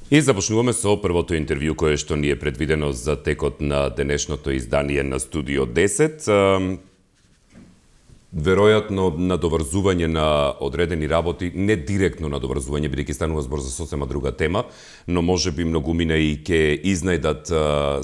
И започнуваме со првото интервју кое што ни е предвидено за текот на денешното издание на Студио 10. Веројатно надоврзување на одредени работи, не директно надоврзување, бидејќи станува збор за сосема друга тема, но можеби многумина и ќе изнајдат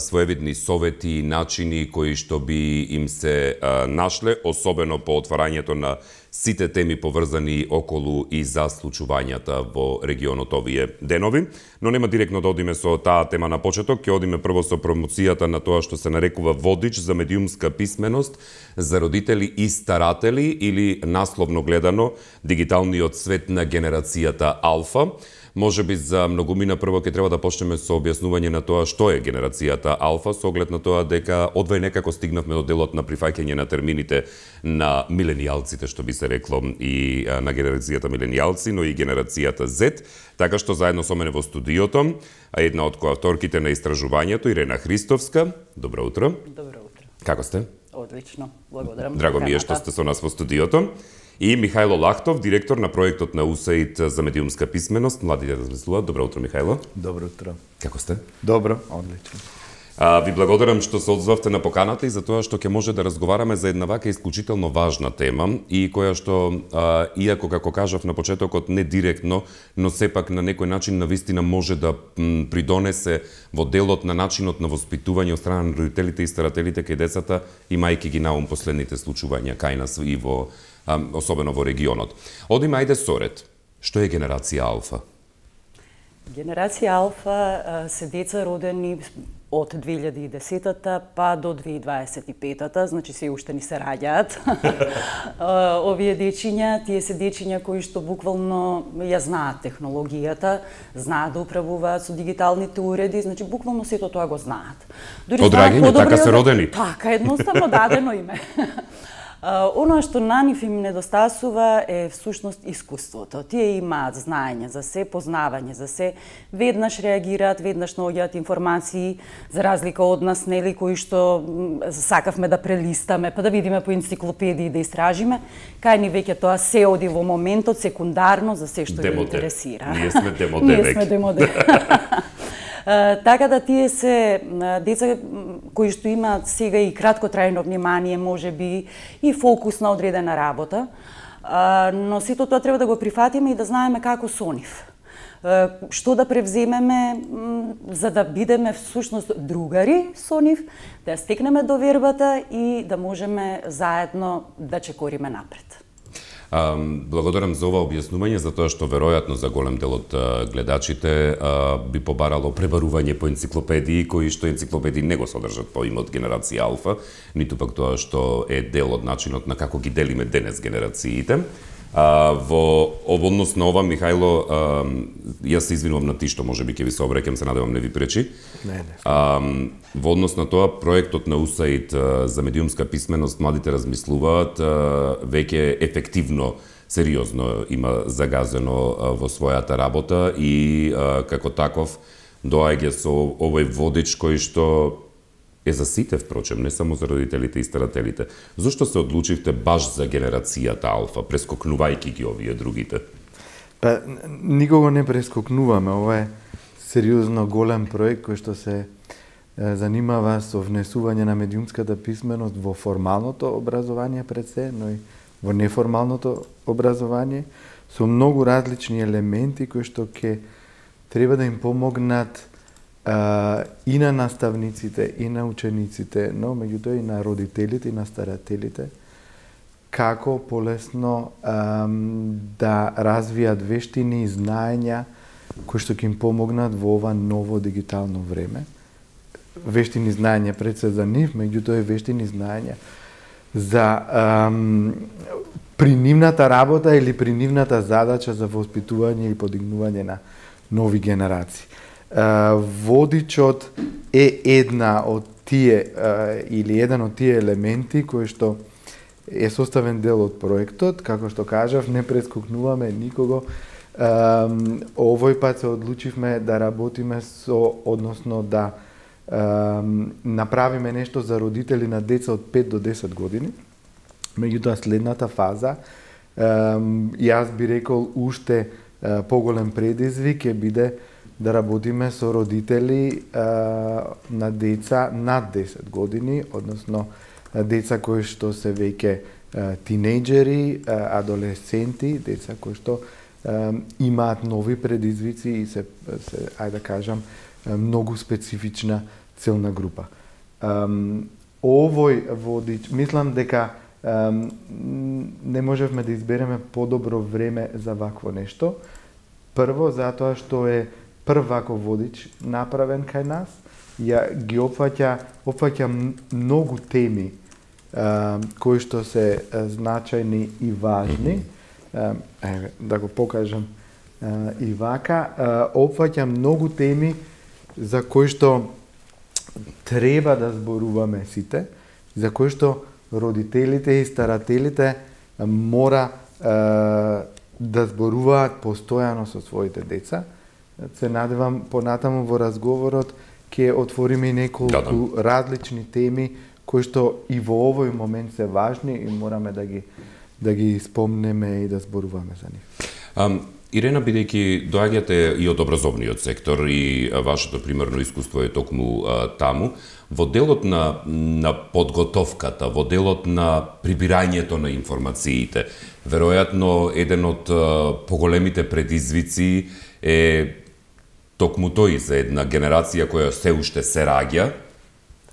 своевидни совети и начини кои што би им се нашле, особено по отварањето на сите теми поврзани околу и за случувањата во регионот овие денови. Но нема директно да одиме со таа тема на почеток, ќе одиме прво со промоцијата на тоа што се нарекува водич за медиумска писменост за родители и старатели, или насловно гледано дигиталниот свет на генерацијата Алфа. Можеби за многумина прво ќе треба да почнеме со објаснување на тоа што е генерацијата Алфа, со оглед на тоа дека одвај некако стигнавме до делот на прифаќање на термините на миленијалците, што би се рекло, и на генерацијата миленијалци, но и генерацијата Z, така што заедно со мене во студиото, една од коавторките на истражувањето, Ирена Христовска. Добро утро. Добро утро. Како сте? Одлично, благодарам. Драго ми е што сте со нас во студиото. И Михајло Лахтов, директор на проектот на УСАИД за медиумска писменост. Младите размислуваат. Добро утро, Михајло. Добро утро. Како сте? Добро, одлично. Ви благодарам што се одзвавте на поканата и за тоа што ќе може да разговараме за една вака исклучително важна тема и која што, иако како кажав на почетокот, не директно, но сепак на некој начин навистина може да придонесе во делот на начинот на воспитување од страна на родителите и старателите кај децата, имајќи ги на ум последните случувања кај нас и во особено во регионот. Одиме ајде соред. Што е генерација Алфа? Генерација Алфа се деца родени од 2010-та па до 2025-та, значи се уште ни се раѓаат. Овие дечиња, тие се дечиња кои што буквално ја знаат технологијата, знаат да управуваат со дигиталните уреди, значи буквално сето тоа го знаат. Од раѓање, така се родени? Така, едноставно дадено име. Оно што на нив им недостасува е всушност искуството. Тие имаат знаење за се, познавање за се, веднаш реагираат, веднаш наоѓаат информации, за разлика од нас, нели, кои што сакавме да прелистаме, па да видиме по енциклопедии да истражиме. Кај ни веќе тоа се оди во моментот, секундарно за се што ги интересира. Ние сме демоде веќе. Ние сме демоде. Така да тие се деца кои што имаат сега и краткотрајно внимание, можеби и фокус на одредена работа, но сето тоа треба да го прифатиме и да знаеме како со нив. Што да превземеме за да бидеме всушност другари со нив, да стекнеме довербата и да можеме заедно да чекориме напред. Благодарам за ова објаснување, затоа што веројатно за голем дел од гледачите би побарало пребарување по енциклопедии, кои што енциклопедии не го содржат по имот генерација Алфа, ниту пак тоа што е дел од начинот на како ги делиме денес генерациите. Во однос на ова, Михајло, јас се извинувам на ти што можеби ќе ви се обреќам, се надевам не ви пречи. Не. Во однос на тоа, проектот на УСАИД за медиумска писменост, младите размислуваат, веќе ефективно, сериозно има загазено во својата работа и како таков доаѓа со овој водич кој што е за сите, впрочем, не само за родителите и старателите. Зошто се одлучивте баш за генерацијата Алфа, прескокнувајќи ги овие другите? Па, никого не прескокнуваме. Ова е сериозно голем проект кој што се занимава со внесување на медиумската писменост во формалното образование пред се, но и во неформалното образование, со многу различни елементи кои што ќе треба да им помогнат и на наставниците, и на учениците, но меѓутоа и на родителите, и на старателите, како полесно да развијат вештини и знаења кои што ќе им помогнат во ова ново дигитално време. Вештини знаења пред се за нив, меѓутоа и вештини знаења за при нивната работа или при нивната задача за воспитување и подигнување на нови генерации. Водичот е една од тие или еден од тие елементи кои што е составен дел од проектот, како што кажав, не прескокнуваме никого. Овој пат се одлучивме да работиме односно да направиме нешто за родители на деца од 5 до 10 години. Меѓутоа следната фаза, јас би рекол уште поголем предизвик ќе биде да работиме со родители на деца над 10 години, односно деца кои што се веќе тинејџери, адолесценти, деца кои што имаат нови предизвици и се ајде да кажам, многу специфична целна група. Овој водич, мислам дека не можевме да избереме подобро време за вакво нешто. Прво, затоа што е прв ваков водич направен кај нас, ги опфаќа многу теми кои што се значајни и важни. Да го покажам и вака. Опфаќа многу теми за кои што треба да зборуваме сите, за кои што родителите и старателите мора да зборуваат постојано со своите деца. Се надевам понатаму во разговорот ќе отвориме и неколку различни теми кои што и во овој момент се важни и мораме да ги спомнеме и да зборуваме за нив. Ирена, бидејќи доаѓате и од образовниот сектор и вашето примерно искуство е токму таму, во делот на подготовката, во делот на прибирањето на информациите, веројатно еден од поголемите предизвици е токму тој за една генерација која се уште се раѓа,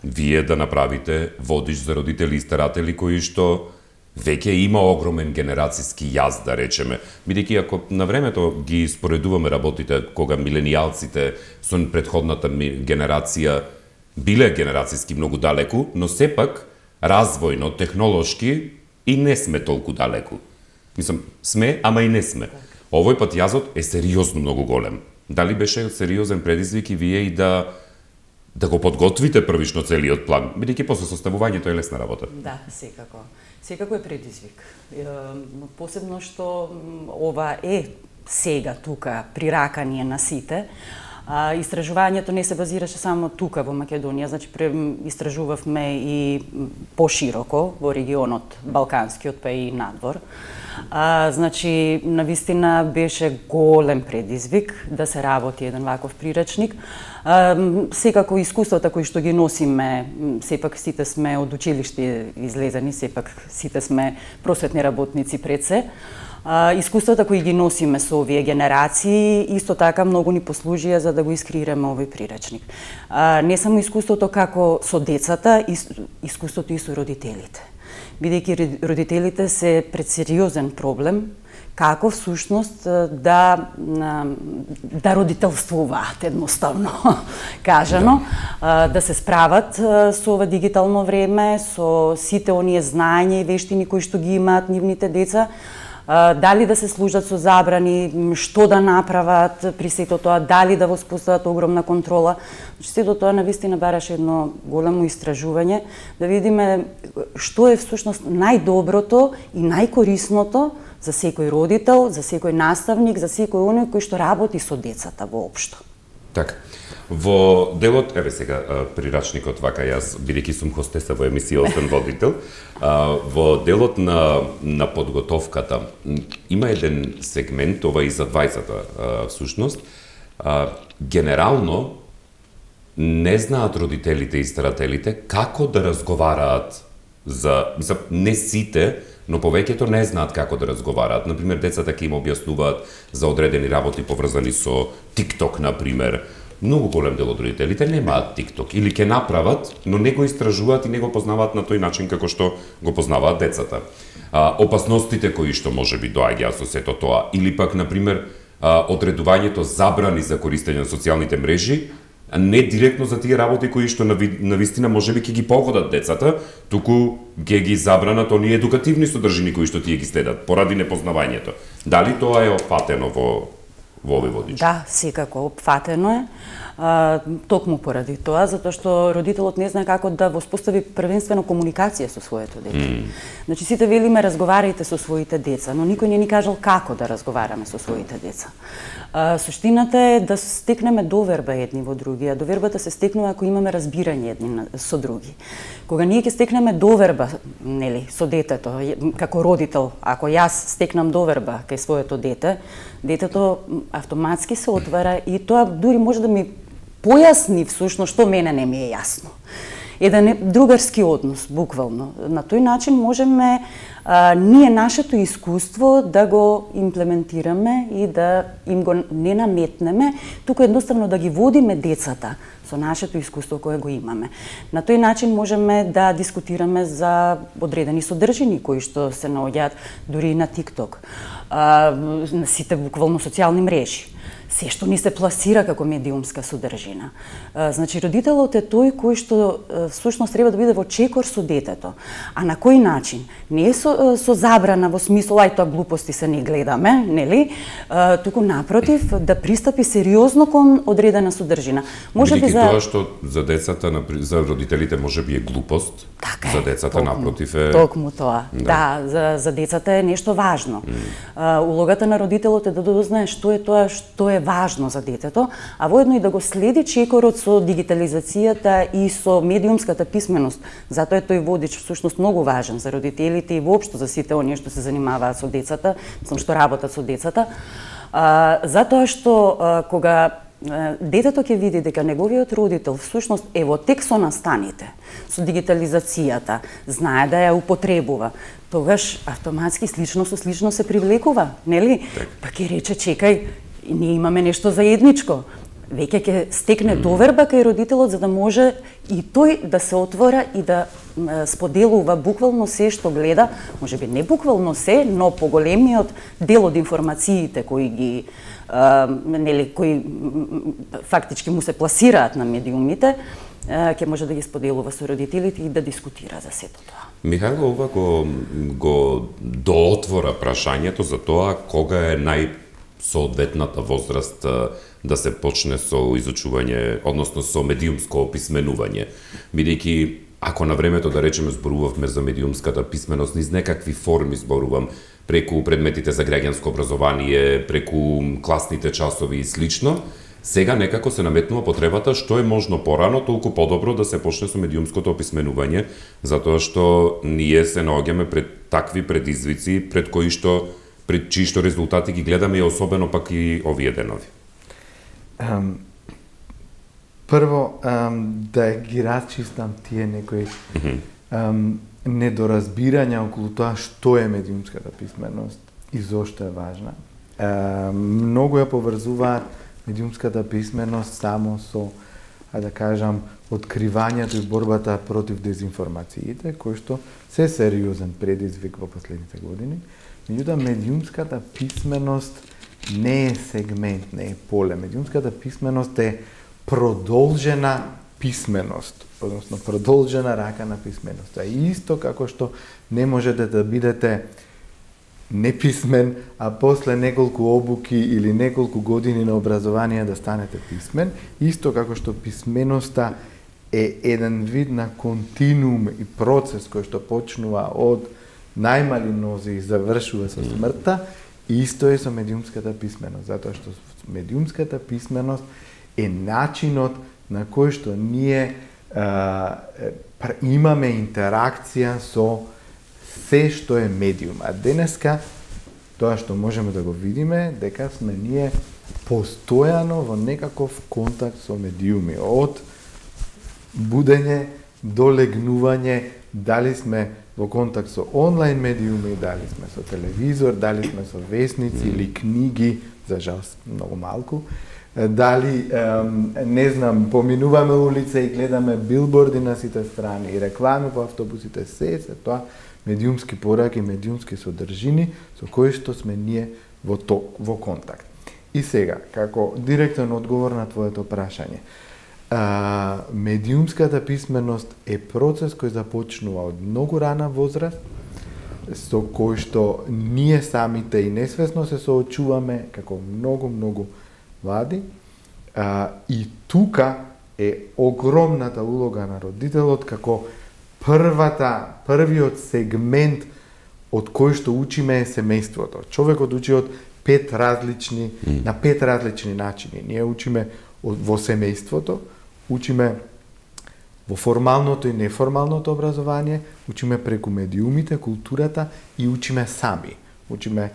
вие да направите водич за родители и старатели кои што веќе има огромен генерацијски јаз, да речеме. Бидејќи ако на времето ги споредуваме работите кога миленијалците со претходната генерација биле генерацијски многу далеку, но сепак развојно, технолошки и не сме толку далеку. Мислам, сме, ама и не сме. Овој пат јазот е сериозно многу голем. Дали беше сериозен предизвик и вие и да го подготвите првично целиот план, бидејќи после составувањето е лесна работа? Да, секако. Секако е предизвик. Посебно што ова е сега тука приракание на сите. Истражувањето не се базираше само тука во Македонија, значи истражувавме и пошироко во регионот Балканскиот, па и надвор. Значи, навистина беше голем предизвик да се работи еден ваков прирачник. Секако искуствата кои што ги носиме, сепак сите сме од училиште излезени, сепак сите сме просветни работници пред се. Искуствата кои ги носиме со овие генерации, исто така многу ни послужија за да го искреираме овој прирачник. Не само искуството како со децата, искуството и со родителите. Бидејќи родителите се пред сериозен проблем, како всушност да родителствуваат, едноставно кажано, да се справат со ова дигитално време, со сите оние знаења и вештини кои што ги имаат нивните деца, дали да се служат со забрани, што да направат при сето тоа, дали да воспостават огромна контрола. Сето тоа навистина бараше едно големо истражување, да видиме што е всушност најдоброто и најкорисното за секој родител, за секој наставник, за секој оној кој што работи со децата воопшто. Така. Во делот, еве сега, прирачникот вака, јас, бидејќи сум хостеса во емисија освен водител, во делот на подготовката, има еден сегмент, ова и за двајцата, всушност, генерално не знаат родителите и старателите како да разговараат не сите, но повеќето не знаат како да разговараат. Например, децата ќе им објаснуваат за одредени работи поврзани со TikTok, например. Многу голем дел од родителите немаат TikTok или ќе направат, но не го истражуваат и не го познаваат на тој начин како што го познаваат децата. Опасностите кои што можеби доаѓаат со сето тоа, или пак, например, одредувањето забрани за користење на социјалните мрежи, не директно за тие работи кои што навистина можеби ќе ги погодат децата, туку ќе ги забранат оние едукативни содржини кои што тие ги следат, поради непознавањето. Дали тоа е опфатено во овој водич? Да, секако опфатено е. Токму поради тоа, затоа што родителот не знае како да воспостави првенствено комуникација со своето дете. Значи, сите велиме разговарајте со своите деца, но никој не ни кажал како да разговараме со своите деца. Суштината е да стекнеме доверба едни во други, а довербата се стекнува ако имаме разбирање едни со други. Кога ние ќе стекнеме доверба, нели, со детето, како родител, ако јас стекнам доверба кај своето дете, детето автоматски се отвара и тоа дури може да ми појасни всушност што мене не ми е јасно. Еден другарски однос, буквално. На тој начин можеме ние нашето искуство да го имплементираме и да им го не наметнеме, туку едноставно да ги водиме децата со нашето искуство кое го имаме. На тој начин можеме да дискутираме за одредени содржини кои што се наоѓаат дури и на TikTok, на сите буквално социјални мрежи. Се што ни се пласира како медиумска содржина. Значи, родителот е тој кој што всушност треба да биде во чекор со детето. А на кој начин? Не е со забрана во смисол, ај тоа глупости се не гледаме, нели? Туку напротив, да пристапи сериозно кон одредена содржина. Можеби тоа што за децата, за родителите можеби е глупост, така за децата напротив е... Токму тоа. Да, за децата е нешто важно. Улогата на родителот е да дознае што е тоа што е важно за детето, а воедно и да го следи чекорот со дигитализацијата и со медиумската писменост. Затоа е тој водич всушност многу важен за родителите и воопшто за сите оние што се занимаваат со децата, што работат со децата. Затоа што кога детето ќе види дека неговиот родител всушност е во тек со настаните, со дигитализацијата, знае да ја употребува, тогаш автоматски слично со слично се привлекува, нели? Па ќе рече, чекај, ние имаме нешто заедничко. Веќе ќе стекне доверба кај родителот за да може и тој да се отвора и да споделува буквално се што гледа, можеби не буквално се, но поголемиот дел од информациите кои ги нели, кои фактички му се пласираат на медиумите, ќе може да ги споделува со родителите и да дискутира за сето тоа. Михајло, ова го доотвора прашањето за тоа кога е соодветната возраст да се почне со изучување, односно со медиумско описменување. Бидејќи, ако на времето, да речеме, зборувавме за медиумската писменост, низ некакви форми зборувам, преку предметите за граѓанско образование, преку класните часови и слично, сега некако се наметнува потребата што е можно порано, толку подобро да се почне со медиумското описменување, затоа што ние се наоѓаме пред такви предизвици, пред чии што резултати ги гледаме и особено пак и овие денови. Прво, да ги расчистам тие некои недоразбирања околу тоа што е медиумската писменост и зошто е важна. Многу ја поврзуваат медиумската писменост само со, да кажам, откривањето и борбата против дезинформациите, кои што се сериозен предизвик во последните години. Меѓутоа, медиумската писменост не е сегмент, не е поле. Медиумската писменост е продолжена писменост, односно продолжена рака на писменоста. Исто како што не можете да бидете неписмен, а после неколку обуки или неколку години на образование да станете писмен, исто како што писменоста е еден вид на континуум и процес кој што почнува од најмали нози и завршува со смртта, исто е со медиумската писменост, затоа што медиумската писменост е начинот на кој што ние имаме интеракција со се што е медиум. А денеска, тоа што можеме да го видиме, дека сме ние постојано во некаков контакт со медиуми. Од будење до легнување, дали сме во контакт со онлайн медиуми, дали сме со телевизор, дали сме со весници или книги, за жал многу малку, дали, не знам, поминуваме улица и гледаме билборди на сите страни и реклами по автобусите, се тоа медиумски пораки, медиумски содржини со кои што сме ние во контакт. И сега, како директен одговор на твоето прашање, медиумската писменост е процес кој започнува од многу рана возраст, со кој што ние самите и несвесно се соочуваме како многу млади, И тука е огромната улога на родителот како првиот сегмент од кој што учиме е семејството. Човекот учи од на пет различни начини. Ние учиме во семејството, учиме во формалното и неформалното образование, учиме преку медиумите, културата и учиме сами. Учиме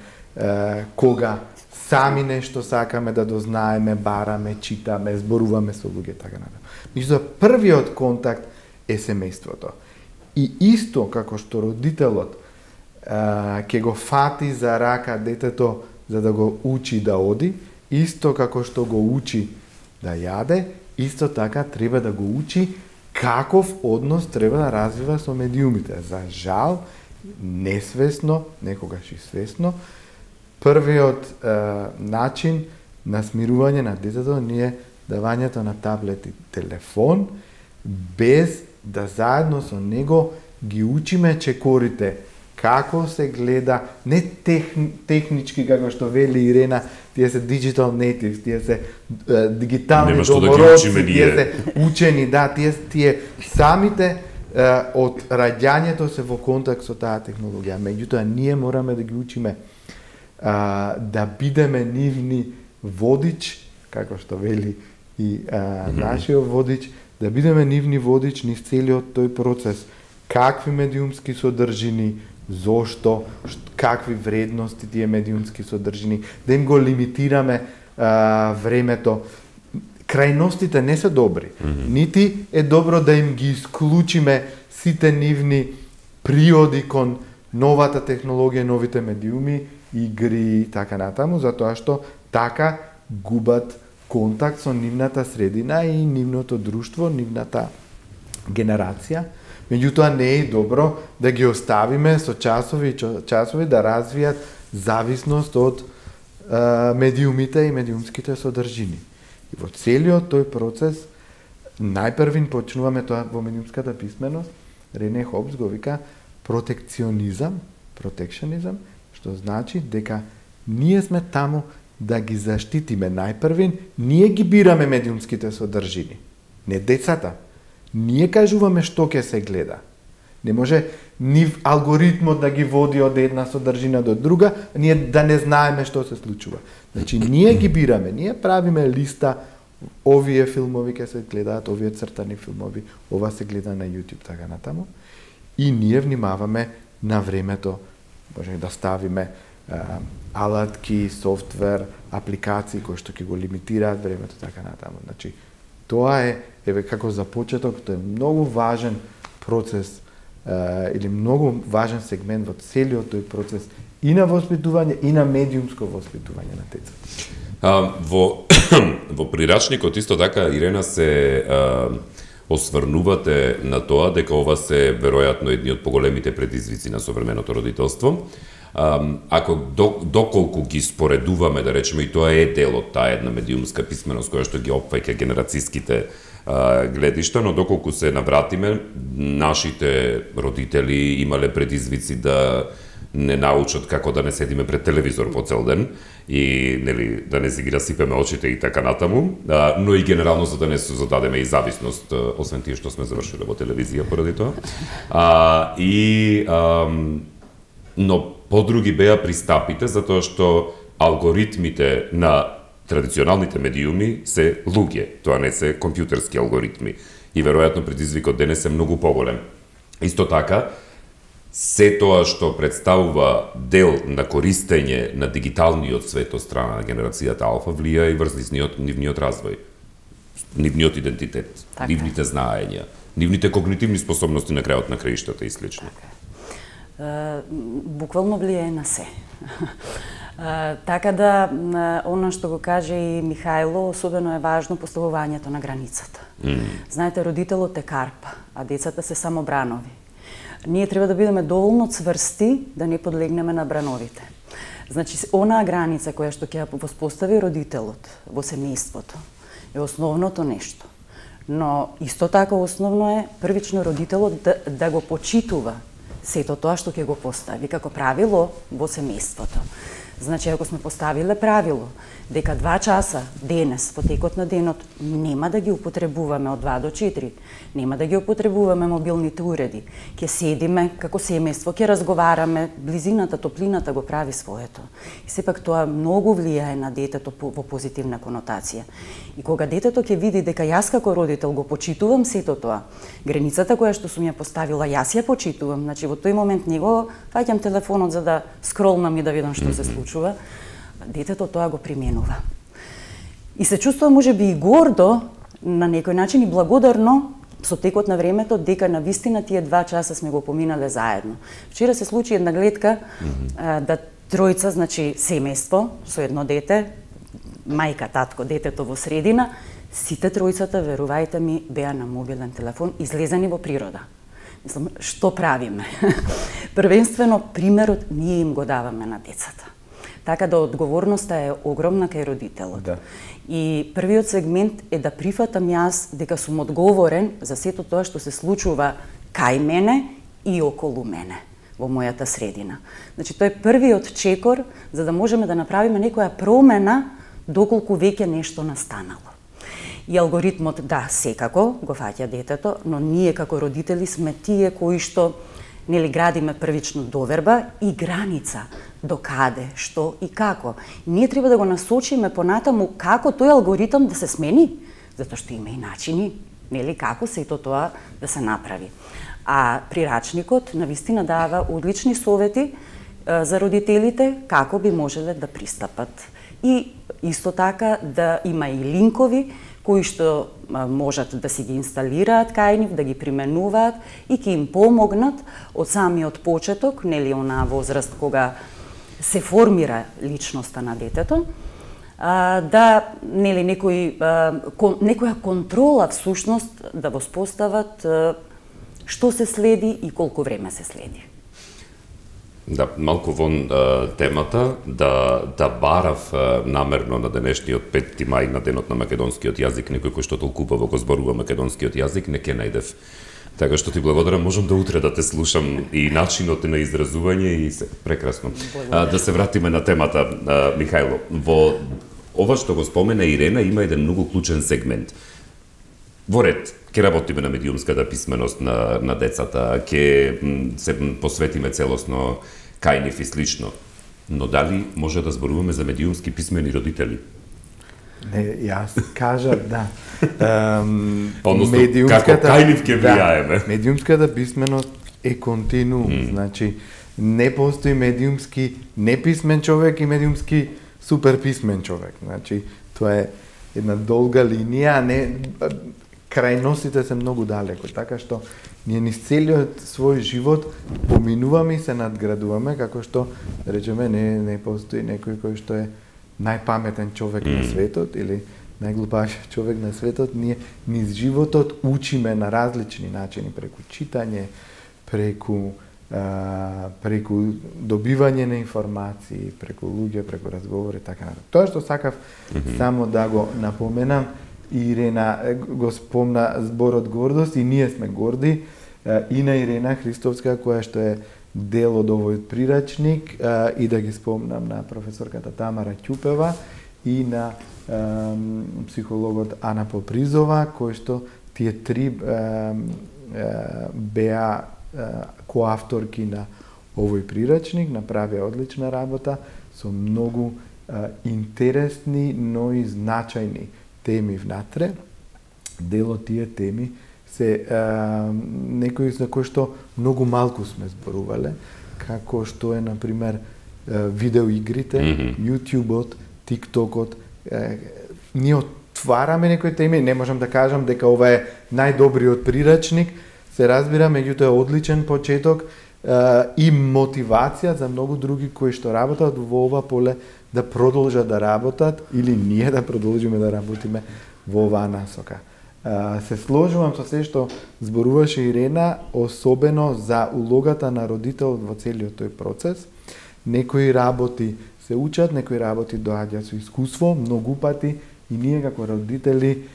кога сами нешто сакаме да дознаеме, бараме, читаме, зборуваме со луѓе, така натаму. Меѓутоа, првиот контакт е семејството. И исто како што родителот ќе го фати за рака детето за да го учи да оди, исто како што го учи да јаде, исто така треба да го учи каков однос треба да развива со медиумите. За жал, несвесно, некогаш и свесно, првиот начин на смирување на детето ни е давањето на таблет и телефон, без да заедно со него ги учиме чекорите, како се гледа, не технички, како што вели Ирена, тие се digital natives, тие се дигитални домородци, тие се учени, да, тие самите од раѓањето се во контакт со таа технологија. Меѓутоа, ние мораме да ги учиме да бидеме нивни водич, како што вели и нашиот водич, да бидеме нивни водич низ целиот тој процес. Какви медиумски содржини, зошто, какви вредности тие медиумски содржини, да им го лимитираме времето. Крајностите не се добри. Нити е добро да им ги исклучиме сите нивни приоди кон новата технологија, новите медиуми, игри и така натаму, затоа што така губат контакт со нивната средина и нивното друштво, нивната генерација. Меѓутоа не е добро да ги оставиме со часови да развијат зависност од медиумите и медиумските содржини. И во целиот тој процес најпрвин почнуваме тоа во медиумската писменост. Рене Хопс го вика протекционизам, што значи дека ние сме таму да ги заштитиме. Најпрвин ние ги бираме медиумските содржини, не децата. Ние кажуваме што ќе се гледа. Не може нив алгоритмот да ги води од една содржина до друга, ние да не знаеме што се случува. Значи, ние ги бираме, ние правиме листа, овие филмови ќе се гледаат, овие цртани филмови, ова се гледа на YouTube, така натаму. И ние внимаваме на времето, може да ставиме алатки, софтвер, апликации кои што ќе го лимитираат времето, така натаму. Значи, тоа е, како за почеток, тоа е многу важен процес или многу важен сегмент во целиот тој процес и на воспитување и на медиумско воспитување на децата. Во прирачникот исто така, Ирена, се осврнувате на тоа дека ова се веројатно едни од поголемите предизвици на современото родителство. Ако доколку ги споредуваме, да речеме, и тоа е дел од таа една медиумска писменост која што ги опфаќа генерацијските гледишта, но доколку се навратиме, нашите родители имале предизвици да не научат како да не седиме пред телевизор по цел ден и нели да не си ги расипеме очите и така натаму, но и генерално за да не се зададеме и зависност, освен тие што сме завршиле во телевизија поради тоа. Но подруги беа пристапите затоа што алгоритмите на традиционалните медиуми се луѓе, тоа не се компјутерски алгоритми. И веројатно предизвикот денес е многу поголем. Исто така, се тоа што представува дел на користење на дигиталниот свет од страна на генерацијата Алфа влија и врз нивниот развој, нивниот идентитет, нивните знаења, нивните когнитивни способности на крајот на краиштата и слично. Буквално влијае на се. Така да, она што го каже и Михајло, особено е важно поставувањето на границата. Знаете, родителот е карпа, а децата се само бранови. Ние треба да бидеме доволно цврсти да не подлегнеме на брановите. Значи, онаа граница која што ќе ја воспостави родителот во семејството е основното нешто. Но исто така основно е првично родителот да го почитува сето тоа што ќе го постави како правило во семејството. Значи, ако сме поставиле правило дека 2 часа денес, во текот на денот, нема да ги употребуваме од 2 до 4, нема да ги употребуваме мобилните уреди. Ќе седиме како семејство, ќе разговараме, близината, топлината го прави своето. И сепак тоа многу влијае на детето во позитивна конотација. И кога детето ќе види дека јас како родител го почитувам сето тоа, границата која што сум ја поставила, јас ја почитувам, значи во тој момент не го фаќам телефонот за да скролнам и да видам што се случува, детето тоа го применува. И се чувствува можеби и гордо, на некој начин и благодарно со текот на времето, дека на вистина тие 2 часа сме го поминале заедно. Вчера се случи една гледка да тројца, значи семејство со едно дете, мајка, татко, детето во средина, сите тројцата, верувајте ми, беа на мобилен телефон, излезени во природа. Мислам, што правиме? Првенствено, примерот ние им го даваме на децата. Така да одговорноста е огромна кај родителот. Да. И првиот сегмент е да прифатам јас дека сум одговорен за сето тоа што се случува кај мене и околу мене во мојата средина. Значи, тоа е првиот чекор за да можеме да направиме некоја промена доколку веќе нешто настанало. И алгоритмот, да, секако го фаќа детето, но ние како родители сме тие кои што градиме првично доверба и граница, до каде, што и како. Ние треба да го насочиме понатаму како тој алгоритам да се смени, затоа што има и начини, како сето тоа да се направи. А прирачникот навистина дава одлични совети за родителите како би можеле да пристапат. И исто така да има и линкови кои што можат да си ги инсталираат кај нив, да ги применуваат и ќе им помогнат од самиот почеток, онаа возраст кога се формира личноста на детето, да некоја контрола всушност да воспостават што се следи и колку време се следи. Да, малку вон темата, да барав намерно на денешниот 5 мај на денот на македонскиот јазик, некој кој што толкупаво го зборува македонскиот јазик, не ке најдев. Така што ти благодарам, можам да утре да те слушам и начинот на изразување и се прекрасно. Да се вратиме на темата, Михајло. Во ова што го спомена Ирена има еден многу клучен сегмент. Во ред, ќе работиме на медиумската писменост на децата, ќе се посветиме целосно кај нив и слично. Но дали може да зборуваме за медиумски писмени родители? Не, јас кажав, да. Односно, како кај нив ќе влијаеме? Да, медиумската писменост е континуум. Значи, не постои медиумски неписмен човек и медиумски суперписмен човек. Значи, тоа е една долга линија, а не крајностите се многу далеко, така што ние низ целиот свој живот поминуваме и се надградуваме, како што, да речеме, не постои некој кој што е најпаметен човек на светот или најглупавиот човек на светот. Ние низ животот учиме на различни начини, преку читање, преку добивање на информации, преку луѓе, преку разговори, така натаму. Тоа што сакав само да го напоменам, Ирена го спомна зборот гордост и ние сме горди и на Ирена Христовска, која што е дел од овој прирачник, и да ги спомнам на професорката Тамара Ќупева и на психологот Ана Попризова, кои што тие три беа коавторки на овој прирачник, направија одлична работа со многу интересни, но и значајни теми внатре. Дел од тие теми се некои за кои што многу малку сме зборувале, како што е, например, видеоигрите, YouTube-от, TikTok-от. Ние отвараме некои теми, не можам да кажам дека ова е најдобриот прирачник, се разбира, меѓутоа е одличен почеток и мотивација за многу други кои што работат во ова поле да продолжат да работат или ние да продолжиме да работиме во оваа насока. Се сложувам со се што зборуваше Ирена, особено за улогата на родителот во целиот тој процес. Некои работи се учат, некои работи доаѓаат со искуство, многу пати и ние како родители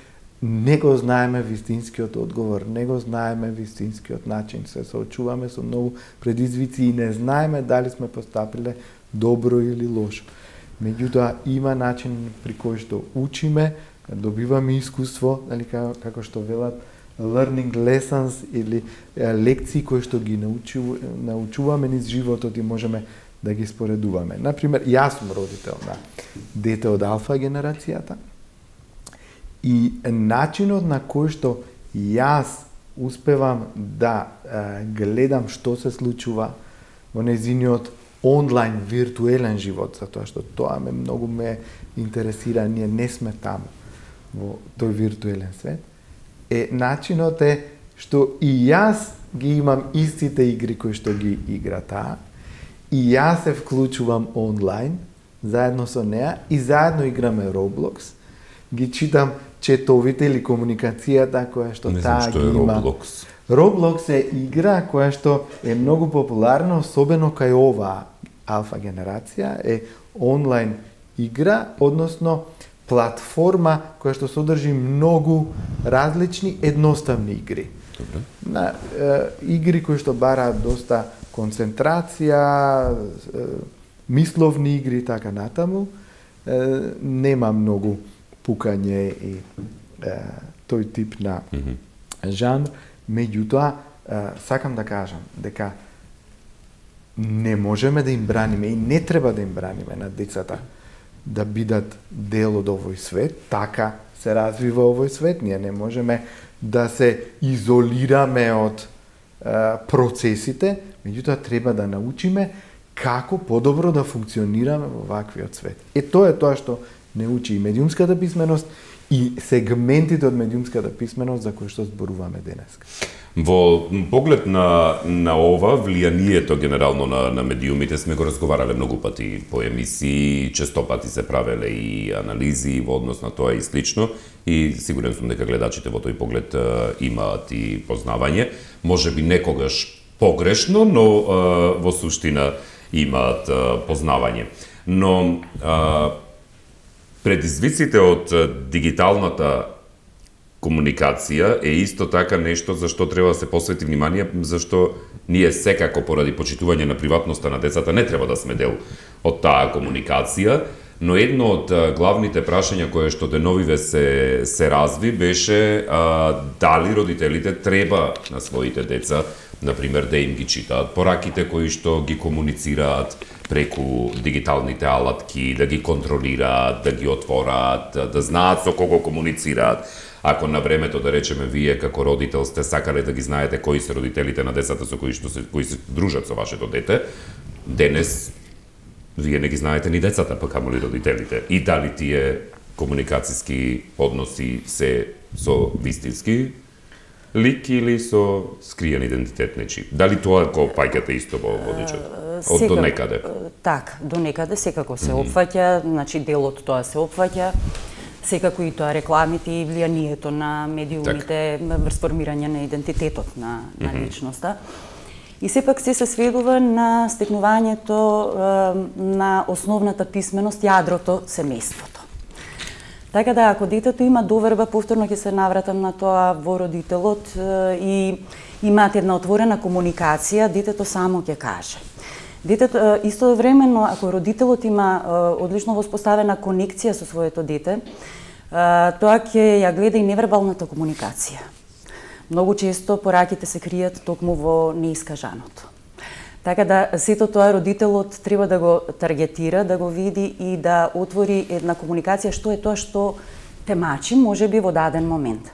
не го знаеме вистинскиот одговор, не го знаеме вистинскиот начин, се соочуваме со многу предизвици и не знаеме дали сме постапиле добро или лошо. Меѓутоа има начин при кој што учиме, добиваме искуство, нали, како што велат, learning lessons или лекции кои што ги научуваме низ животот и можеме да ги споредуваме. Например, јас сум родител на дете од алфа генерацијата и начинот на кој што јас успевам да гледам што се случува во нејзиниот онлайн виртуелен живот, затоа што тоа многу ме интересира, ние не сме таму во тој виртуелен свет, начинот што и јас ги имам истите игри кои што ги игра таа, и јас се вклучувам онлайн, заедно со неа, и заедно играме Roblox, ги читам четовите или комуникацијата која што таа ги има. Roblox. Roblox е игра која што е многу популарна, особено кај оваа алфа генерација, е онлайн игра, односно платформа која што содржи многу различни едноставни игри. Добре. На игри кои што бараат доста концентрација, мисловни игри и така натаму, нема многу пукање и тој тип на жанр. Меѓутоа, сакам да кажам дека не можеме да им браниме и не треба да им браниме на децата да бидат дел од овој свет, така се развива овој свет, ние не можеме да се изолираме од процесите, меѓутоа треба да научиме како подобро да функционираме во ваквиот свет. Тоа е тоа што не учи и медиумската писменост и сегментите од медиумската писменост за кои што зборуваме денес. Во поглед на ова, влијанието генерално на медиумите сме го разговарале многу пати по емисии, често пати се правеле и анализи во однос на тоа и слично, и сигурен сум дека гледачите во тој поглед имаат и познавање, можеби некогаш погрешно, но во суштина имаат познавање. Но предизвиците од дигиталната комуникација е исто така нешто за што треба да се посвети внимание, зашто ние секако поради почитување на приватноста на децата не треба да сме дел од таа комуникација, но едно од главните прашања кое што деновиве се разви беше дали родителите треба на своите деца, например, да им ги читаат пораките кои што ги комуницираат преку дигиталните алатки, да ги контролираат, да ги отвораат, да знаат со кого комуницираат. Ако на времето, да речеме, вие како родител сте сакале да ги знаете кои се родителите на децата со кои се дружат со вашето дете, денес вие не ги знаете ни децата, па камоли родителите. И дали тие комуникацијски односи се со вистински лик или со скриен идентитет нечи? Дали тоа го паѓате исто во водичот? Од до некаде? Така, до некаде секако се опфаќа, значи дел од тоа се опфаќа. Секако и тоа рекламите и влијанието на медиумите врз формирање на идентитетот на личноста. И сепак се сведува на стекнувањето на основната писменост, јадрото, семејството. Така да, ако детето има доверба, повторно ќе се навратам на тоа во родителот и имаат една отворена комуникација, детето само ќе каже. Детето, истовремено, ако родителот има одлично воспоставена конекција со своето дете, тоа ќе ја гледа и невербалната комуникација. Многу често пораките се кријат токму во неискажаното. Така да, сето тоа родителот треба да го таргетира, да го види и да отвори една комуникација што е тоа што те мачи, можеби во даден момент.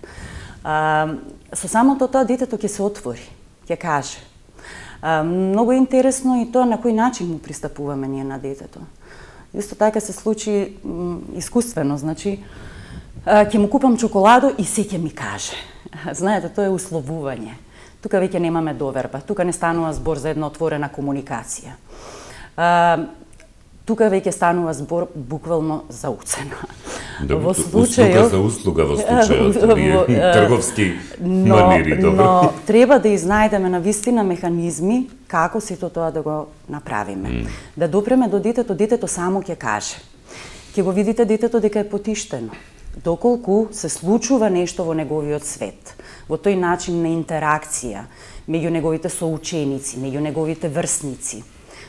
Со самото тоа детето ќе се отвори, ќе каже. Многу е интересно и тоа на кој начин му пристапуваме ние на детето. Исто така се случи искуствено, значи, ќе му купам чоколадо и се ќе ми каже. Знаете, тоа е условување. Тука веќе немаме доверба, тука не станува збор за една отворена комуникација. Тука веќе станува збор буквално за уцена. Во случајот за услуга во случајот трговски манири, добро. Но треба да изнајдеме на вистина механизми како сето тоа да го направиме. Да допреме до детето, детето само ќе каже. Ќе го видите детето дека е потиштено. Доколку се случува нешто во неговиот свет, во тој начин на интеракција меѓу неговите соученици, меѓу неговите врсници,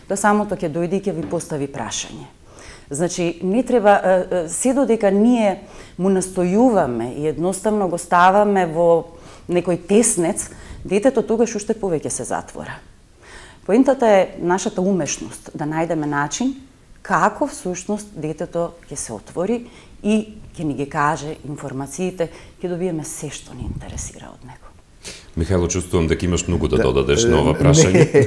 до самото ќе дојде и ќе ви постави прашање. Значи, не треба, се додека ние му настојуваме и едноставно го ставаме во некој теснец, детето тогаш уште повеќе се затвора. Поентата е нашата умешност, да најдеме начин како всушност детето ќе се отвори и ќе ни ги каже информациите, ќе добиеме се што ни интересира од него. Михајло, чувствувам дека имаш многу да додадеш на ова прашање.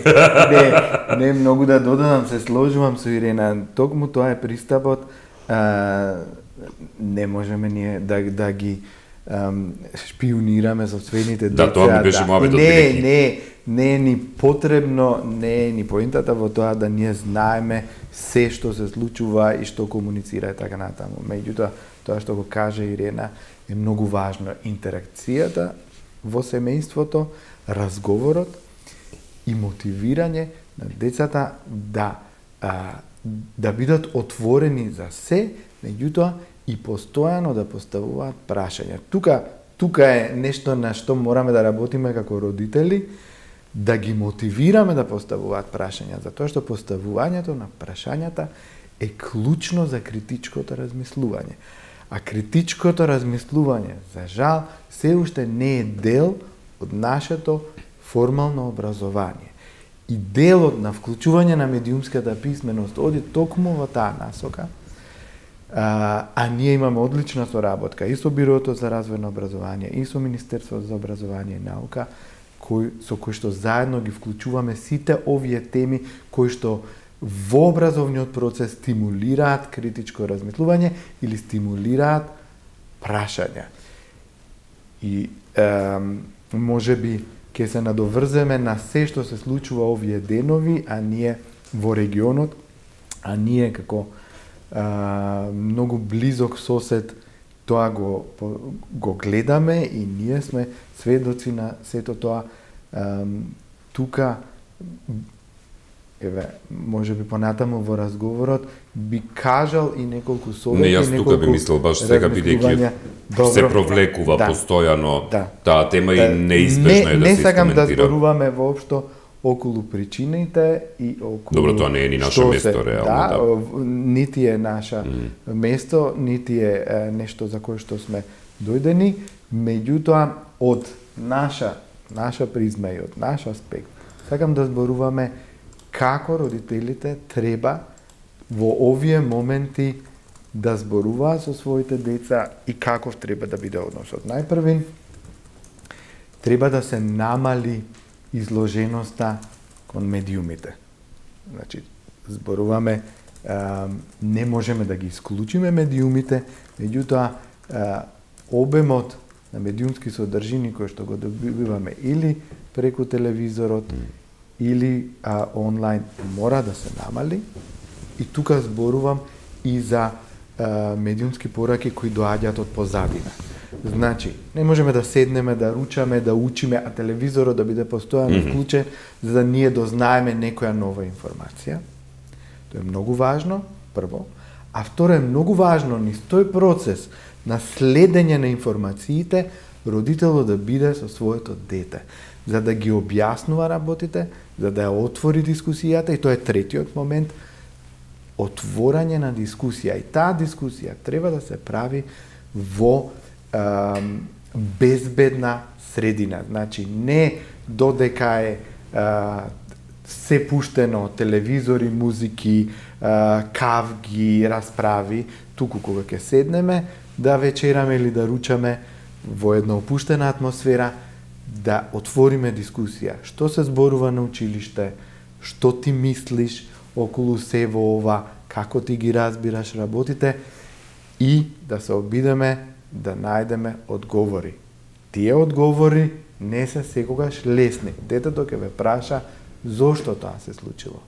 Не многу да додадам, се сложувам со Ирена. Токму тоа е пристапот. Не можеме ние да ги шпионираме собствените деца. Да, тоа ми беше мојавето. Не е ни потребно, не е ни поентата во тоа да ние знаеме се што се случува и што комуницира и така натаму. Меѓутоа, тоа што го каже Ирена е многу важно. Интеракцијата во семејството, разговорот и мотивирање на децата да бидат отворени за се, меѓутоа и постојано да поставуваат прашања. Тука е нешто на што мораме да работиме како родители, да ги мотивираме да поставуваат прашања, затоа што поставувањето на прашањата е клучно за критичкото размислување. А критичкото размислување, за жал, се уште не е дел од нашето формално образование. И делот на вклучување на медиумската писменост оди токму во таа насока, а ние имаме одлична соработка и со Бирото за развој на образование, и со Министерството за образование и наука, со кој што заедно ги вклучуваме сите овие теми кои што во образовниот процес стимулираат критичко размислување или стимулираат прашања. И можеби ќе се надоврземе на се што се случува овие денови, а ние во регионот, а ние како многу близок сосед тоа го гледаме и ние сме сведоци на сето тоа. Тука можеби понатаму во разговорот би кажал и неколку совети. Не, јас тука би мислел баш сега бидејќи се провлекува постојано таа тема и неизбежно е да се не сакам да искоментира. зборуваме воопшто околу причините и околу... Добро, тоа не е ни наше место, реално. Нити е наша место, нити е нешто за кое што сме дојдени, меѓутоа од наша призма и од наш аспект, сакам да зборуваме како родителите треба во овие моменти да зборуваат со своите деца и каков треба да биде односот. Најпрвин, треба да се намали изложеноста кон медиумите. Значи, зборуваме, не можеме да ги исклучиме медиумите, меѓутоа обемот на медиумски содржини кои што го добиваме или преку телевизорот, или онлайн, мора да се намали. И тука зборувам и за медиумски пораки кои доаѓаат од позадина. Значи, не можеме да седнеме, да ручаме, да учиме, а телевизорот да биде постојано вклучен, за да ние дознаеме некоја нова информација. Тоа е многу важно, прво. А второ е многу важно низ тој процес на следење на информациите, родителот да биде со своето дете, за да ги објаснува работите, за да ја отвори дискусијата, и тоа е третиот момент, отворање на дискусија. И таа дискусија треба да се прави во безбедна средина. Значи, не додека е се пуштено телевизори, музики, кавги, расправи, туку кога ќе седнеме да вечераме или да ручаме во една опуштена атмосфера, да отвориме дискусија. Што се зборува на училиште, што ти мислиш околу се во ова, како ти ги разбираш работите и да се обидеме да најдеме одговори. Тие одговори не се секогаш лесни. Детето ќе ве праша зошто тоа се случило.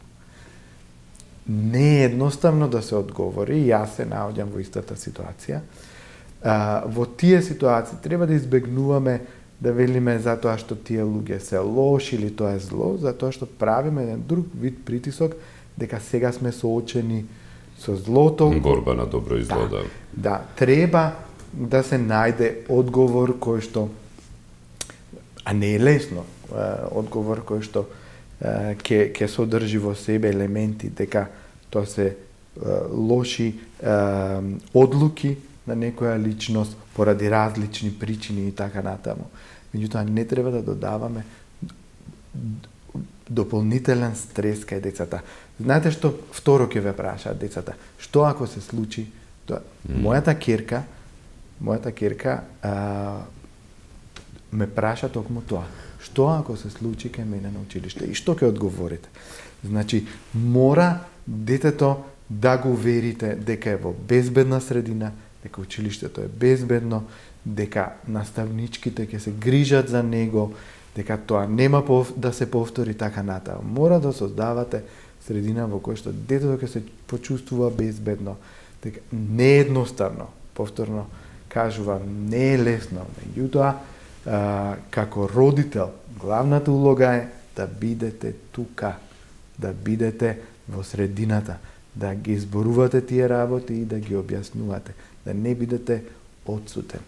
Не е едноставно да се одговори, јас се наоѓам во истата ситуација. Во тие ситуации треба да избегнуваме да велиме затоа што тие луѓе се лоши или тоа е зло, затоа што правиме еден друг вид притисок дека сега сме соочени со злото. Борба на добро и зло, да. Да, треба да се најде одговор кој што, а не е лесно, одговор кој што ќе содржи во себе елементи дека тоа се лоши одлуки на некоја личност поради различни причини и така натаму. Меѓутоа не треба да додаваме дополнителен стрес кај децата. Знаете што второ ќе ве прашаат децата? Што ако се случи тоа? Мојата ќерка ме праша токму тоа. Што ако се случи кај мене на училиште? И што ќе одговорите? Значи, мора детето да го верите дека е во безбедна средина, дека училиштето е безбедно, дека наставничките ќе се грижат за него, дека тоа нема да се повтори така натаму. Мора да создавате средина во која што детето ќе се почувствува безбедно, дека не е едноставно, повторно кажувам, не е лесно, меѓутоа како родител, главната улога е да бидете тука, да бидете во средината, да ги изборувате тие работи и да ги објаснувате, да не бидете одсутен.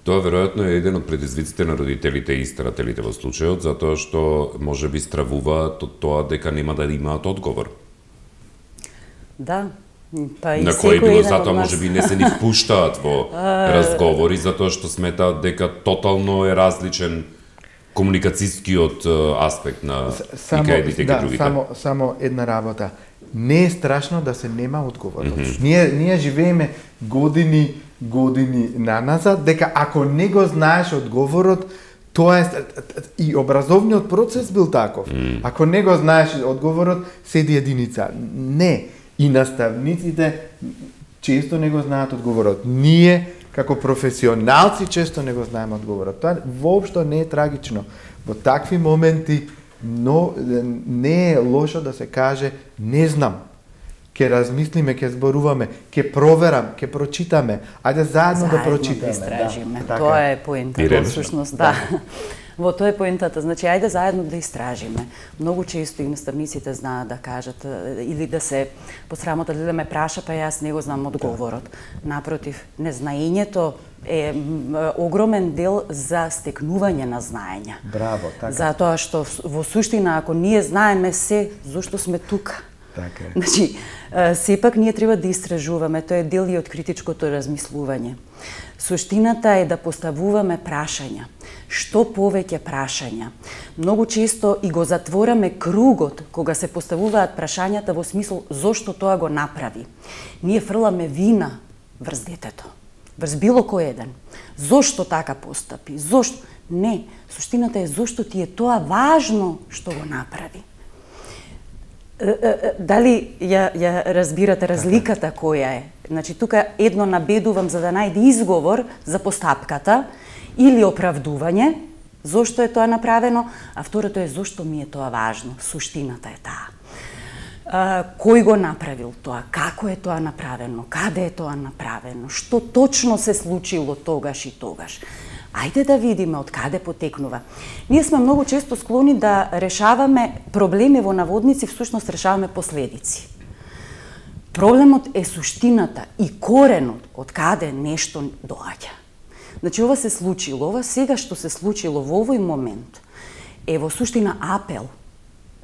Тоа веројатно е еден од предизвиците на родителите и старателите во случајот, затоа што може би стравуваат од тоа дека нема да имаат одговор. Да, па и на кој било затоа може би не се ни впуштаат во разговори, затоа што сметаат дека тотално е различен комуникацијскиот аспект на едните и другите. Само една работа. Не е страшно да се нема одговор. Ние живееме години наназад, дека ако не го знаеш одговорот, тоа е и образовниот процес бил таков. Ако не го знаеш одговорот, седи единица. Не. И наставниците често не го знаат одговорот. Ние, како професионалци, често не го знаеме одговорот. Тоа воопшто не е трагично. Во такви моменти но не е лошо да се каже не знам. Ке размислиме, ке зборуваме, ке проверам, ке прочитаме. Ајде заедно да прочитаме. Да истражиме. Да, тоа е поентата, всушност, да. Во тоа е поентата. Значи, ајде заедно да истражиме. Многу често и наставниците знаат да кажат или да се посрамотат, или да ме праша, па јас не го знам одговорот. Напротив, незнаењето е огромен дел за стекнување на знаења. Браво, така. Затоа што во суштина, ако ние знаеме се, зошто сме тука? Така е. Значи, сепак ние треба да истражуваме, тоа е дел и од критичкото размислување. Суштината е да поставуваме прашања. Што повеќе прашања? Многу често и го затвораме кругот кога се поставуваат прашањата во смисол зошто тоа го направи. Ние фрламе вина врз детето, врз било кој еден. Зошто така постапи? Зошто? Не, суштината е зошто ти е тоа важно што го направи. Дали ја разбирате разликата која е? Значи, тука едно набедувам за да најде изговор за постапката или оправдување, зошто е тоа направено, а второто е зошто ми е тоа важно. Суштината е таа. Кој го направил тоа? Како е тоа направено? Каде е тоа направено? Што точно се случило тогаш и тогаш? Ајде да видиме од каде потекнува. Ние сме многу често склони да решаваме проблеми во наводници, всушност решаваме последици. Проблемот е суштината и коренот од каде нешто доаѓа. Значи, ова се случило, ова сега што се случило во овој момент е во суштина апел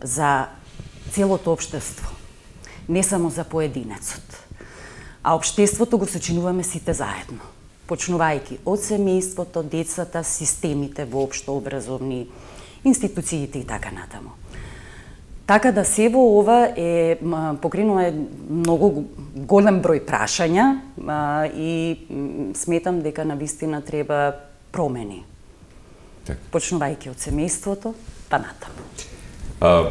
за целото општество, не само за поединецот. А општеството го сочинуваме сите заедно, почнувајќи од семејството, децата, системите воопшто образовни, институциите и така натаму. Така да се во ова е покренува многу голем број прашања и сметам дека навистина треба промени. Так. Почнувајќи од семејството, па натаму.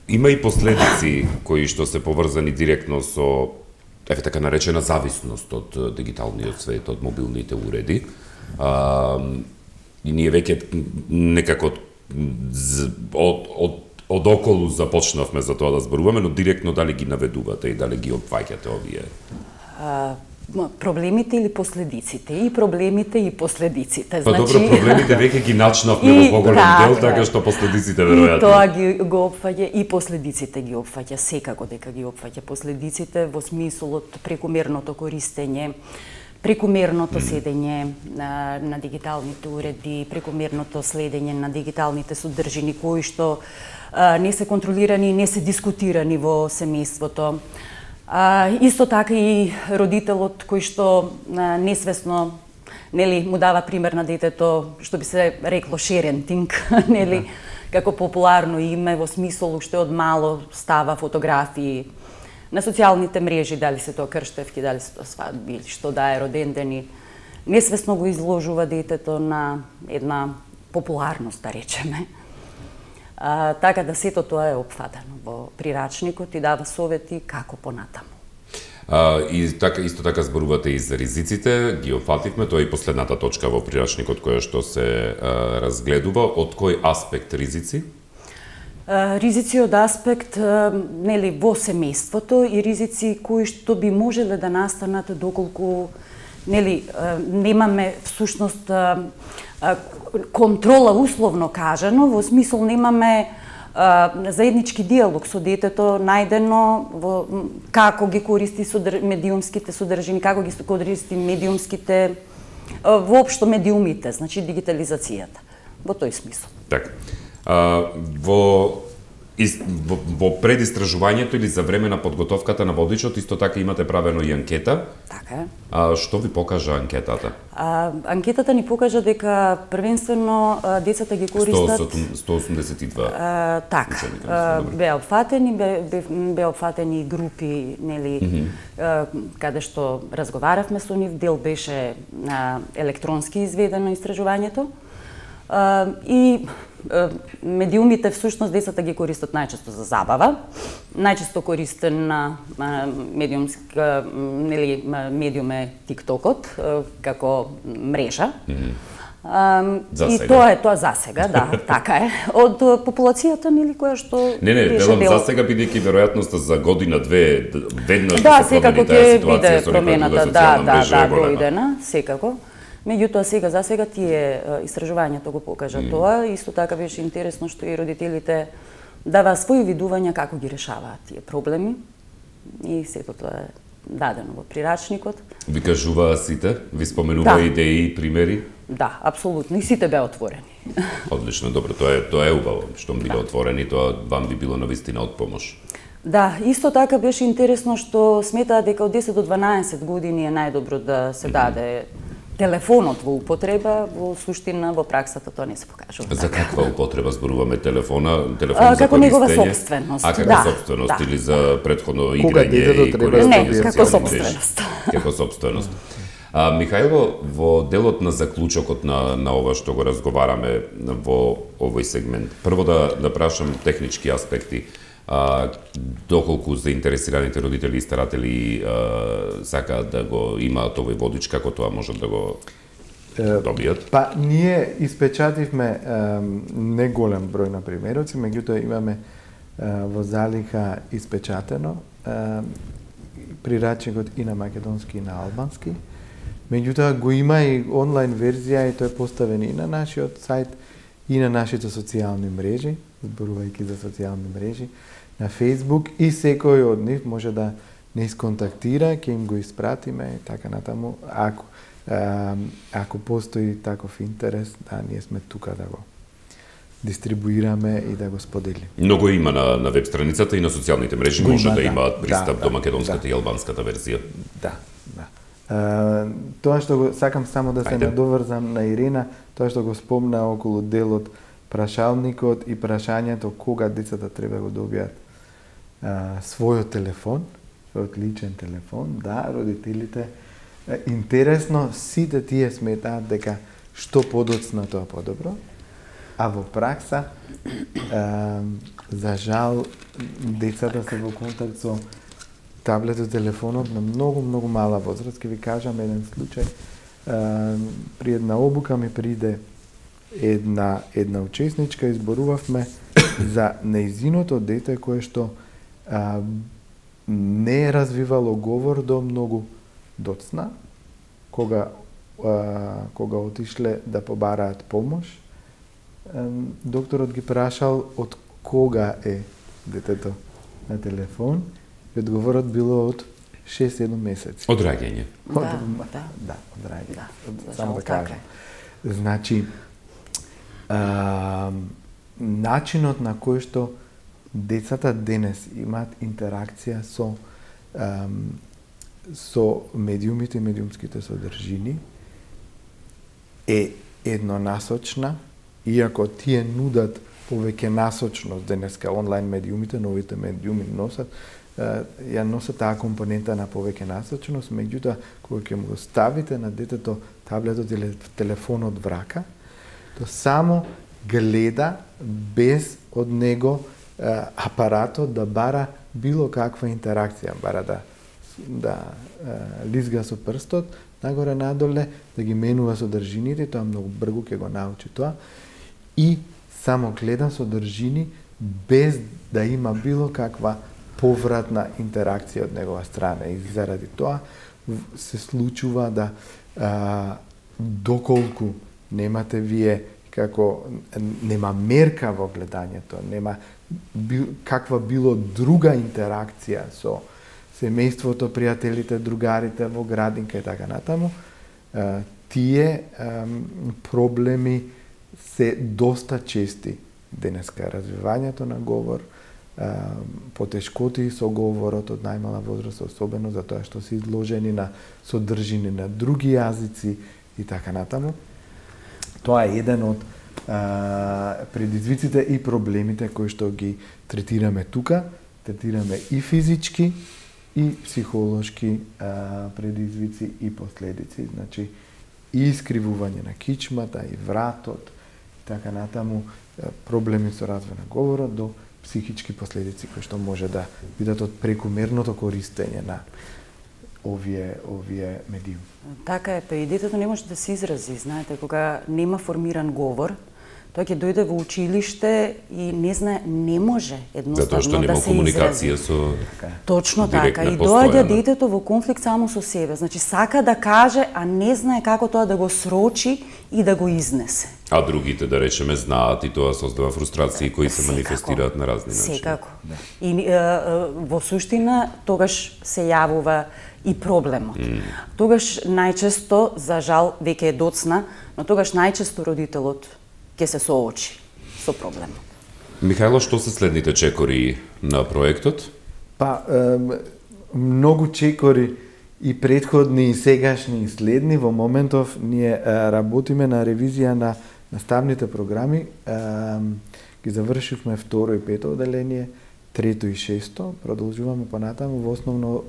Има и последици кои што се поврзани директно со така наречена зависност од дигиталниот свет, од мобилните уреди. И ние веќе некако од околу започнавме за тоа да зборуваме, но директно дали ги наведувате и дали ги опфаќате овие? Проблемите или последиците? И проблемите и последиците. Па добро, проблемите веќе ги начнавме во поголем дел, така што последиците веројатно. И тоа го опфаќа и последиците ги опфаќа, секако дека ги опфаќа последиците во смислот прекумерното користење, прекомерното седење на дигиталните уреди, прекомерното следење на дигиталните содржини кои што не се контролирани и не се дискутирани во семејството. Исто така и родителот кој што несвесно му дава пример на детето, што би се рекло шерентинг, како популарно име, во смисол уште од мало става фотографии на социјалните мрежи, дали се тоа крштевки, дали се тоа свадби, што да е роден ден, и несвесно го изложува детето на една популарност, да речеме. Така да сето тоа е опфатено во прирачникот и дава совети како понатаму. Исто така зборувате и за ризиците, ги опфативме, тоа е и последната точка во прирачникот која што се разгледува. Од кој аспект ризици? Ризици од аспект во семејството и ризици кои што би можеле да настанат доколку немаме всушност контрола, условно кажано, во смисол немаме заеднички диалог со детето најдено во како ги користи медиумските содржини, како ги користи медиумските воопшто медиумите, значи дигитализацијата. Во тој смисол. Така. Во предистражувањето или за време на подготовката на водичот исто така имате правено и анкета. Така е. Што ви покажа анкетата? Анкетата ни покажа дека првенствено децата ги користат 182. Така. Беа опфатени групи, каде што разговаравме со нив, дел беше електронски изведено истражувањето. И медиумите, всушност, децата ги користат најчесто за забава, најчесто користен медиум е TikTokот, како мрежа. И тоа за сега, да, така е. Од популацијата, која што Не, велам за сега, бидејќи веројатноста за година-две веднаш да се секако ќе биде промената, да, дојдена, секако. Меѓутоа за сега тие истражувањето го покажа тоа. Исто така беше интересно што и родителите дава своји видувања како ги решаваат тие проблеми. И сето тоа е дадено во прирачникот. Ви кажуваа сите? Ви споменува идеи и примери? Да, апсолутно. И сите беа отворени. Одлично, добро. Тоа е убаво. Штом биле отворени, тоа вам би било навистина од помош. Да, исто така беше интересно што сметаат дека од 10 до 12 години е најдобро да се даде телефонот во употреба. Во суштина, во праксата тоа не се покажува. За каква употреба зборуваме телефон за како негова собственост. Како собственост или за претходно играње и користење? Не, како собственост. Како собственост. Михајло, во делот на заклучокот на ова што го разговараме во овој сегмент, прво да прашам технички аспекти. Доколку заинтересираните родители и старатели сакаат да го имаат овој водич, како тоа можат да го добијат? Па, ние испечативме неголем број на примероци, меѓутоа имаме во залиха испечатено прирачникот и на македонски и на албански. Меѓутоа го има и онлайн верзија и тој е поставен и на нашиот сајт и на нашите социјални мрежи, зборувајќи за социјални мрежи, на Facebook, и секој од нив може да не исконтактира, ќе им го испратиме и така натаму, ако постои таков интерес, да, ние сме тука да го дистрибуираме и да го споделиме. Многу има на веб страницата и на социјалните мрежи, може да имаат пристап до македонската и албанската верзија. Да. Тоа што го сакам само да се надоврзам на Ирина, тоа што го спомна околу делот прашалникот и прашањето кога децата треба го добијат својот телефон, својот личен телефон, да, родителите интересно сите тие сметаат дека што подоцна тоа подобро, а во пракса за жал децата се во контакт со таблетот, телефонот на многу мала возраст. Ќе ви кажам еден случај. При една обука ми приде една учесничка, изборувавме за нејзиното дете кое што не е развивало говор до многу доцна, кога отишле да побараат помош. Докторот ги прашал од кога е детето на телефон и одговорот било од 6-7 месеци. Одраѓање. Да, одраѓање. Да, Само да така кажам. Значи, начинот на кој што децата денес имаат интеракција со медиумите и медиумските содржини е еднонасочна, иако тие нудат повеќе насочност денеска онлайн медиумите, новите медиуми носат таа компонента на повеќе насочност, меѓутоа кога ќе му го ставите на детето таблетот или телефонот в рака, то само гледа без од него апаратот да бара било каква интеракција, бара да лизга со прстот, нагоре надоле, да ги менува содржините, тоа многу брзо ќе го научи тоа, и само гледа содржини без да има било каква повратна интеракција од негова страна. И заради тоа се случува да доколку немате вие како нема мерка во гледањето, нема каква било друга интеракција со семејството, пријателите, другарите во градинка и така натаму, тие проблеми се доста чести денеска. Развивањето на говор, потешкоти со говорот од најмала возраст, особено за тоа што се изложени на содржини на други јазици и така натаму. Тоа е еден од предизвиците и проблемите кои што ги третираме тука. Третираме и физички и психолошки предизвици и последици. Значи, и искривување на кичмата, и вратот, и така натаму, проблеми со развој на говорот, до психички последици кои што може да бидат од прекумерното користење на овие медиуми. Така е, па и детето не може да се изрази, знаете, кога нема формиран говор, тој ќе дојде во училиште и не знае, не може едноставно да се изрази. Затоа што нема комуникација со точно така, и доаѓа детето во конфликт само со себе. Значи сака да каже, а не знае како тоа да го срочи и да го изнесе. А другите, да речеме, знаат и тоа создава фрустрации кои се манифестираат на разни начини. Секако. И во суштина тогаш се јавува и проблемот. Тогаш најчесто, за жал, веќе е доцна, но тогаш најчесто родителот ќе се соочи со проблемот. Михајло, што се следните чекори на проектот? Па, многу чекори и претходни, и сегашни, и следни. Во моментов ние работиме на ревизија на наставните програми. Ги завршивме второ и пето оделение, трето и шесто. Продолжуваме понатаму во основно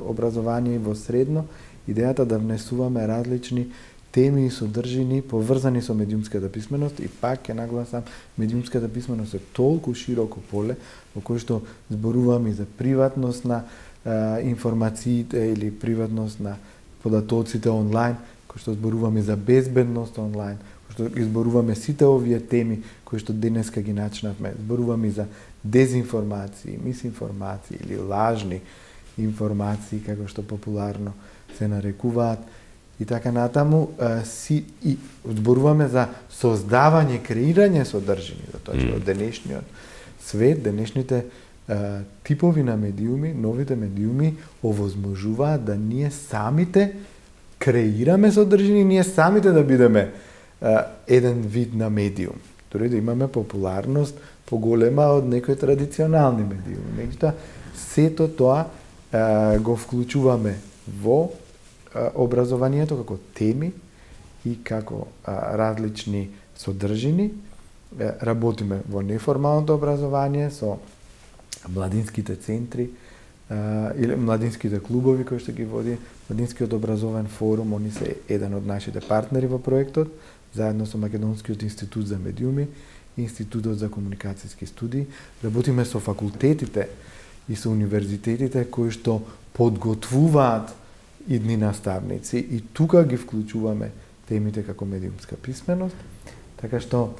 образование и во средно. Идејата да внесуваме различни теми и содржини поврзани со медиумската писменост, и пак ќе нагласам, медиумската писменост е толку широко поле во кој што зборуваме и за приватност на информациите или приватност на податоците онлайн, кој што зборуваме за безбедност онлайн, кој што ги зборуваме сите овие теми кои што денеска ги начнавме, зборуваме за дезинформации, мисинформации или лажни информации, како што популарно се нарекуваат, и така натаму, и зборуваме за создавање, креирање содржини, затоа што од денешниот свет, денешните типови на медиуми, новите медиуми овозможуваат да ние самите креираме содржини, ние самите да бидеме еден вид на медиум. Дори да имаме популарност поголема од некои традиционални медиуми. Меѓутоа, сето тоа го вклучуваме во образованието како теми и како различни содржини. Работиме во неформалното образование со младинските центри или младинските клубови кои што ги води Младинскиот образовен форум. Они се еден од нашите партнери во проектот, заедно со Македонскиот институт за медиуми и Институтот за комуникацијски студии. Работиме со факултетите и со универзитетите кои што подготвуваат идни наставници, и тука ги вклучуваме темите како медиумска писменост, така што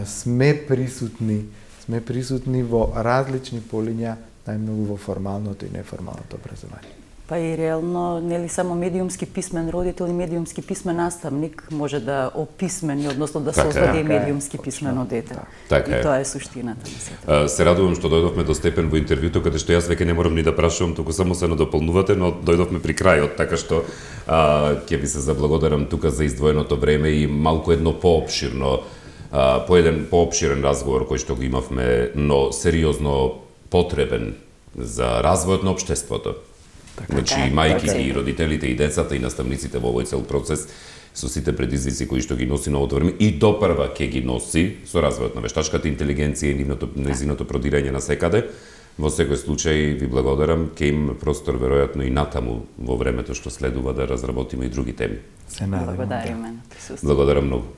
сме присутни во различни полиња, најмногу во формалното и неформалното образование. Па и реално, нели само медиумски писмен родител и медиумски писмен наставник може да описмени, односно да создаде медиумски писмено дете. Така и тоа е суштината на сето. Се радувам што дојдовме до степен во интервјуто каде што јас веќе не морам ни да прашувам, туку само се надополнувате, но дојдовме при крајот, така што ќе ви се заблагодарам тука за издвоеното време и малку едно поопширно по еден поопширен разговор кој што го имавме, но сериозно потребен за развојот на општеството. Значи, мајките и родителите и децата и наставниците во овој цел процес со сите предизвици кои што ги носи новото време и допрва ќе ги носи со развојот на вештачката интелигенција и незиното продирање на секаде. Во секој случај ви благодарам, ќе имаме простор веројатно и натаму во времето што следува да разработиме и други теми. Се надевам. Благодариме на присуствието. Благодарам многу.